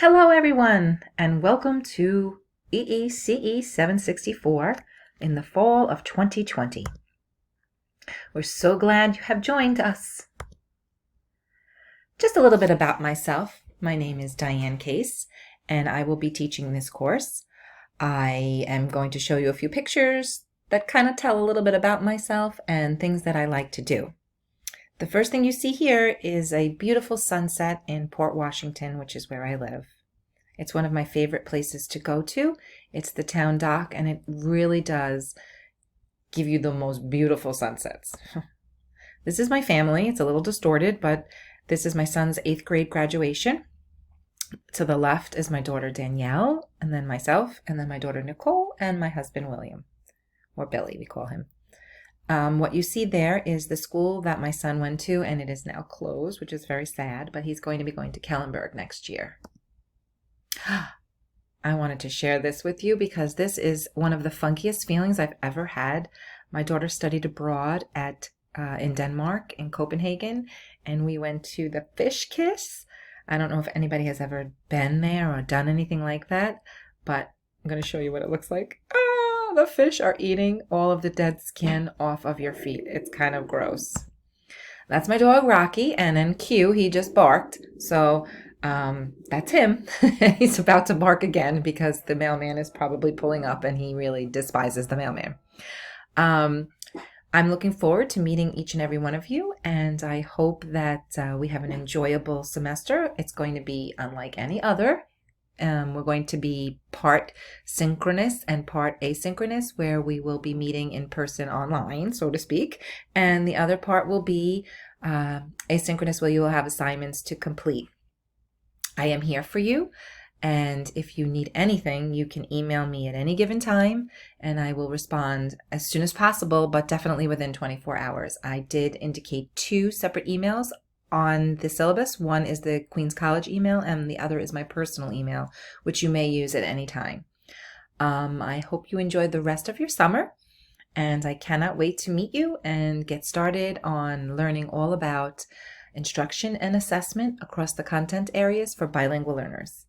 Hello, everyone, and welcome to EECE 764 in the fall of 2020. We're so glad you have joined us. Just a little bit about myself. My name is Diane Case, and I will be teaching this course. I am going to show you a few pictures that kind of tell a little bit about myself and things that I like to do. The first thing you see here is a beautiful sunset in Port Washington, which is where I live. It's one of my favorite places to go to. It's the town dock, and it really does give you the most beautiful sunsets. This is my family. It's a little distorted, but this is my son's 8th grade graduation. To the left is my daughter Danielle, and then myself, and then my daughter Nicole, and my husband William, or Billy, we call him. What you see there is the school that my son went to, and it is now closed, which is very sad, but he's going to be going to Kellenberg next year. I wanted to share this with you because this is one of the funkiest feelings I've ever had. My daughter studied abroad in Denmark, in Copenhagen, and we went to the Fish Kiss. I don't know if anybody has ever been there or done anything like that, but I'm going to show you what it looks like. The fish are eating all of the dead skin off of your feet. It's kind of gross. That's my dog Rocky, and then Q, he just barked, so that's him. He's about to bark again because the mailman is probably pulling up and he really despises the mailman. I'm looking forward to meeting each and every one of you, and I hope that we have an enjoyable semester. It's going to be unlike any other. We're going to be part synchronous and part asynchronous, where we will be meeting in person online, so to speak, and the other part will be asynchronous, where you will have assignments to complete. I am here for you, and if you need anything, you can email me at any given time, and I will respond as soon as possible, but definitely within 24 hours. I did indicate 2 separate emails on the syllabus. One is the Queens College email, and the other is my personal email, which you may use at any time. I hope you enjoyed the rest of your summer, and I cannot wait to meet you and get started on learning all about instruction and assessment across the content areas for bilingual learners.